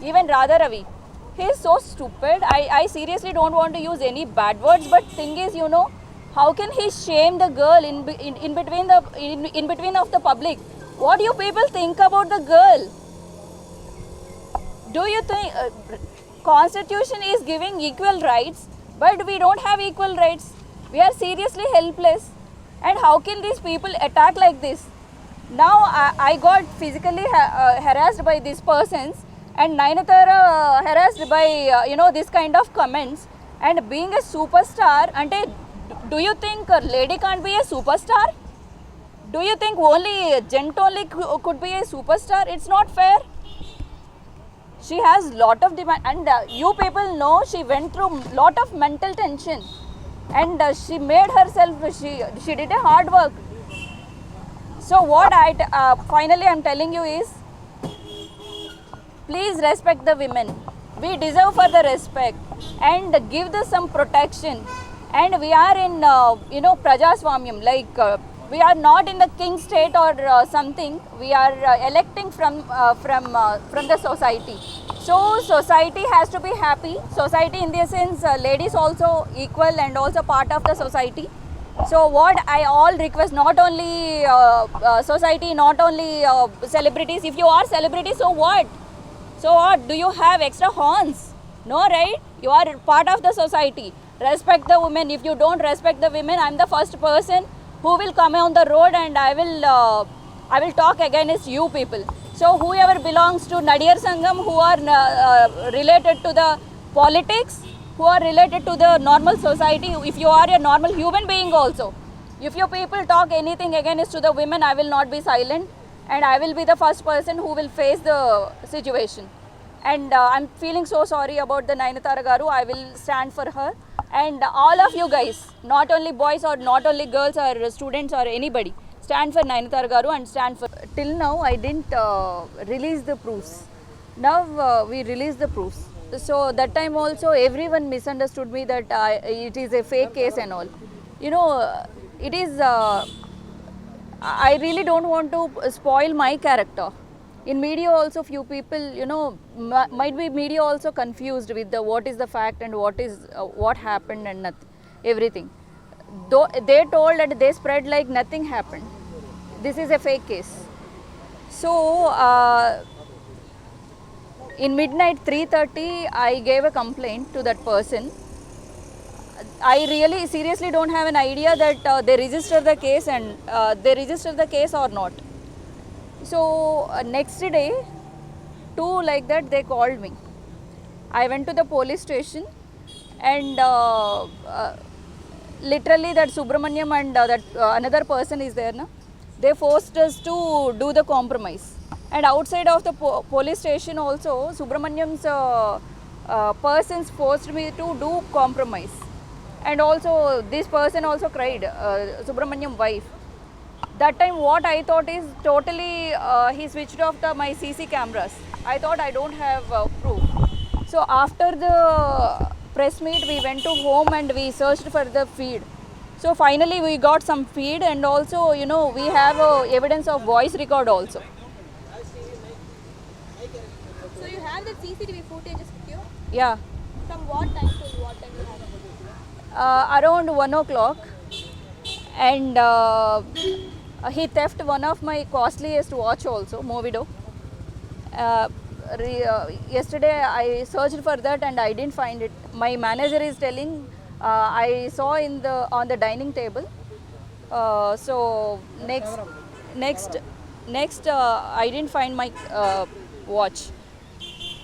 even Radha Ravi. He is so stupid. I seriously don't want to use any bad words, but thing is, how can he shame the girl in between in between of the public? What do you people think about the girl? Do you think constitution is giving equal rights, but we don't have equal rights? We are seriously helpless. And how can these people attack like this? Now I got physically harassed by these persons, and Nayanthara harassed by this kind of comments. And being a superstar, ante, do you think a lady can't be a superstar? Do you think only a gent only could be a superstar? It's not fair. She has lot of demand, and you people know she went through lot of mental tension, and she made herself. She did a hard work. So what finally I'm telling you is, please respect the women. We deserve for the respect, and give them some protection. And we are in Prajaswamyam, like we are not in the king state or something. We are electing from the society. So society has to be happy. Society in the sense, ladies also equal and also part of the society. So what I all request, not only society, not only celebrities. If you are celebrities, so what? So what? Do you have extra horns? No, right? You are part of the society. Respect the women. If you don't respect the women, I'm the first person who will come on the road, and I will talk against you people. So whoever belongs to Nadiyar Sangam, who are related to the politics, who are related to the normal society, if you are a normal human being also, if you people talk anything against to the women, I will not be silent, and I will be the first person who will face the situation. And I'm feeling so sorry about the Nayanthara Garu. I will stand for her. And all of you guys, not only boys or not only girls or students or anybody, stand for Nayanthara Garu and stand for. Till now, I didn't release the proofs. Now we release the proofs. So that time also, everyone misunderstood me that it is a fake case and all. It is. I really don't want to spoil my character. In media also, few people, might be media also confused with the what is the fact and what happened and nothing, everything. Though they told that they spread like nothing happened. This is a fake case. So in midnight 3:30, I gave a complaint to that person. I really seriously don't have an idea that they register the case and they register the case or not. So next day, 2 like that, they called me. I went to the police station, and literally that Subramaniam and that another person is there, na? They forced us to do the compromise. And outside of the police station also, Subramaniam's persons forced me to do compromise. And also this person also cried, Subramaniam wife. That time what I thought is totally he switched off my CC cameras. I thought I don't have proof. So after the press meet, we went to home and we searched for the feed. So finally we got some feed, and also we have evidence of voice record also. So you have the CCTV footage with you? Yeah. From what time to what time you have it? Around 1 o'clock, and he theft one of my costliest watch also, Movido. Yesterday I searched for that and I didn't find it. My manager is telling I saw on the dining table. So next I didn't find my watch.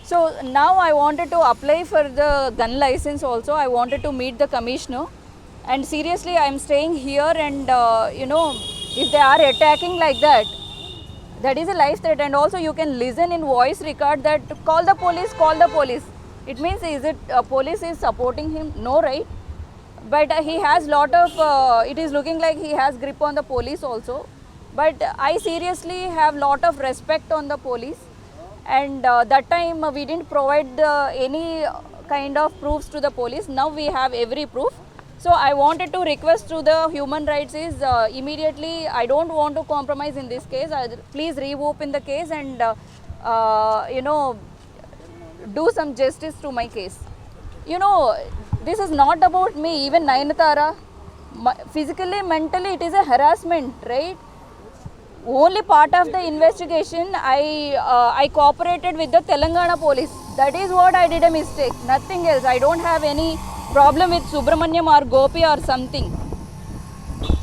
So now I wanted to apply for the gun license also. I wanted to meet the commissioner, and seriously I am staying here, and if they are attacking like that, that is a life threat. And also you can listen in voice record that call the police, call the police. It means is it police is supporting him? No, right? But he has lot of, it is looking like he has grip on the police also. But I seriously have lot of respect on the police. And that time we didn't provide any kind of proofs to the police. Now we have every proof. So I wanted to request to the human rights is immediately, I don't want to compromise in this case. Please reopen the case and do some justice to my case. You know, this is not about me, even Nayanthara. Physically, mentally, it is a harassment, right? Only part of the investigation, I cooperated with the Telangana police. That is what I did a mistake, nothing else. I don't have any problem with Subramanyam or Gopi or something.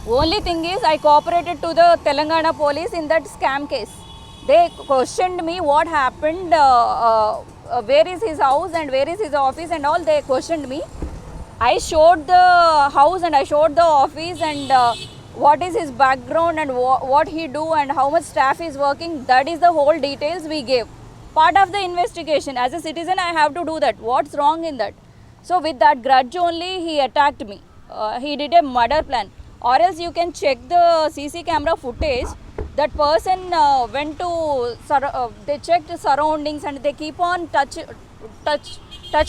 Only thing is, I cooperated to the Telangana police in that scam case. They questioned me what happened, where is his house and where is his office and all. They questioned me. I showed the house and I showed the office and what is his background and what he do and how much staff is working. That is the whole details we gave. Part of the investigation. As a citizen, I have to do that. What's wrong in that? So with that grudge only, he attacked me. He did a murder plan. Or else you can check the CC camera footage. That person went to, they checked surroundings and they keep on touch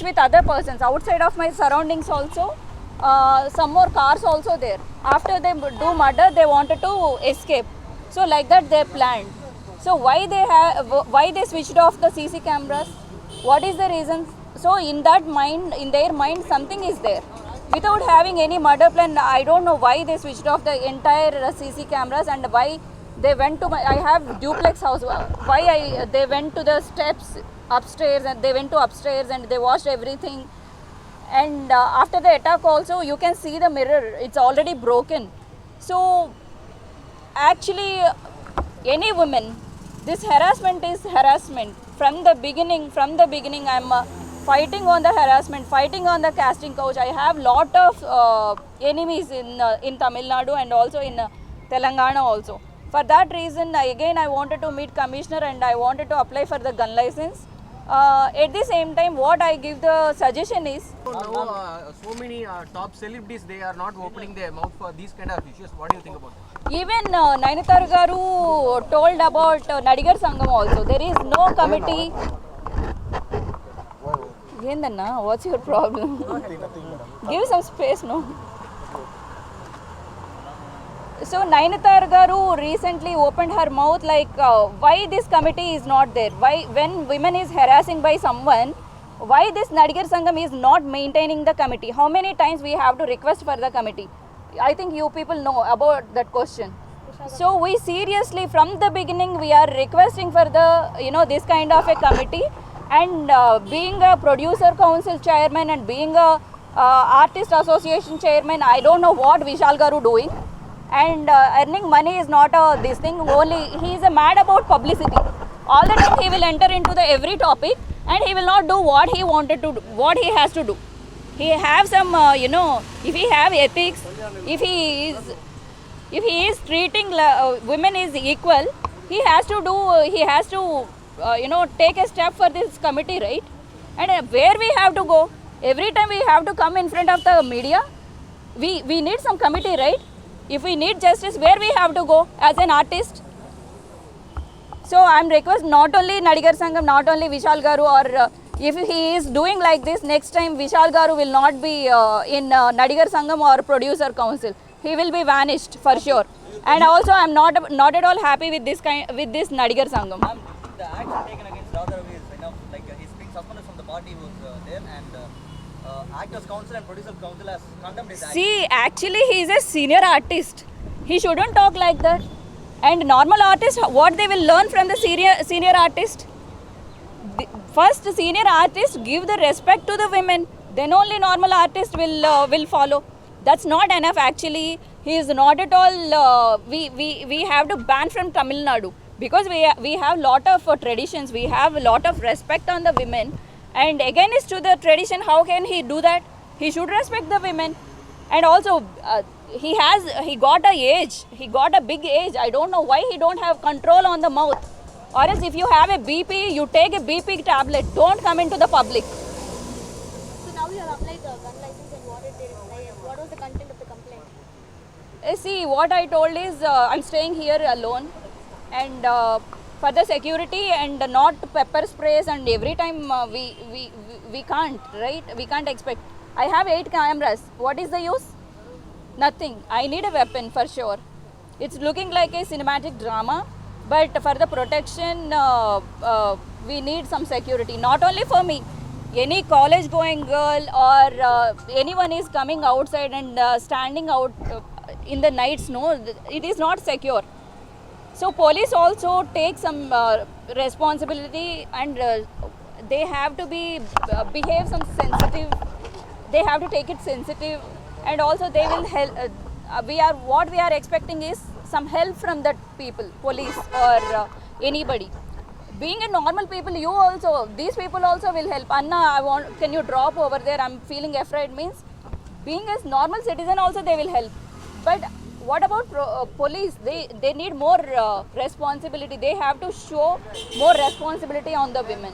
with other persons. Outside of my surroundings also, some more cars also there. After they do murder, they wanted to escape. So like that they planned. So why they switched off the CC cameras? What is the reason? So in their mind, something is there. Without having any murder plan, I don't know why they switched off the entire CC cameras and why they went to I have duplex house. Why they went to the steps upstairs and they went to upstairs and they watched everything. And after the attack also, you can see the mirror. It's already broken. So actually, any woman, this harassment is harassment. From the beginning, I'm fighting on the harassment, fighting on the casting couch. I have lot of enemies in Tamil Nadu and also in Telangana also. For that reason, I wanted to meet commissioner and I wanted to apply for the gun license. At the same time, what I give the suggestion is, so many top celebrities, they are not opening their mouth for these kind of issues. What do you think about that? even Nayanthara garu told about Nadigar Sangam also. There is no committee. Yendanna, what's your problem? Give some space, no? So Nayanthara garu recently opened her mouth like why this committee is not there? Why when women is harassing by someone, why this Nadigar Sangam is not maintaining the committee? How many times we have to request for the committee? I think you people know about that question. So we seriously from the beginning we are requesting for the this kind of a committee, and being a producer council chairman and being a artist association chairman, I don't know what Vishal garu doing. And earning money is not this thing. Only he is mad about publicity. All the time he will enter into the every topic and he will not do what he wanted to do, what he has to do. He have some if he have ethics, if he is treating women is equal, he has to take a step for this committee, right? And where we have to go? Every time we have to come in front of the media. We need some committee, right? If we need justice, where we have to go as an artist? So I'm request not only Nadigar Sangam, not only Vishal garu, or if he is doing like this, next time Vishal garu will not be in Nadigar Sangam or producer council. He will be vanished for sure. And also I'm not at all happy with this Nadigar Sangam. The action taken against Radha is enough. Like he's being suspended from the party who was there, and Actors Council and Producer Council has condemned his action. See, actually he is a senior artist. He shouldn't talk like that. And normal artists, what they will learn from the senior artist? First, senior artists give the respect to the women. Then only normal artists will follow. That's not enough actually. He is not at all. We have to ban from Tamil Nadu because we have lot of traditions. We have a lot of respect on the women. And against to the tradition, how can he do that? He should respect the women. And also, he got a age. He got a big age. I don't know why he don't have control on the mouth. Or else if you have a BP, you take a BP tablet. Don't come into the public. So now you have applied the gun license, and what did they reply? What was the content of the complaint? See, what I told is I'm staying here alone. And for the security and not pepper sprays, and every time we can't, right? We can't expect. I have 8 cameras. What is the use? Nothing. I need a weapon for sure. It's looking like a cinematic drama, but for the protection, we need some security, not only for me. Any college going girl or anyone is coming outside and standing out in the nights, no, it is not secure. So police also take some responsibility, and they have to be behave some sensitive. They have to take it sensitive, and also they will help. What we are expecting is some help from that people, police or anybody. Being a normal people, you also, these people also will help. Anna, can you drop over there? I'm feeling afraid. Means being a normal citizen also they will help. But what about police? They need more responsibility. They have to show more responsibility on the women.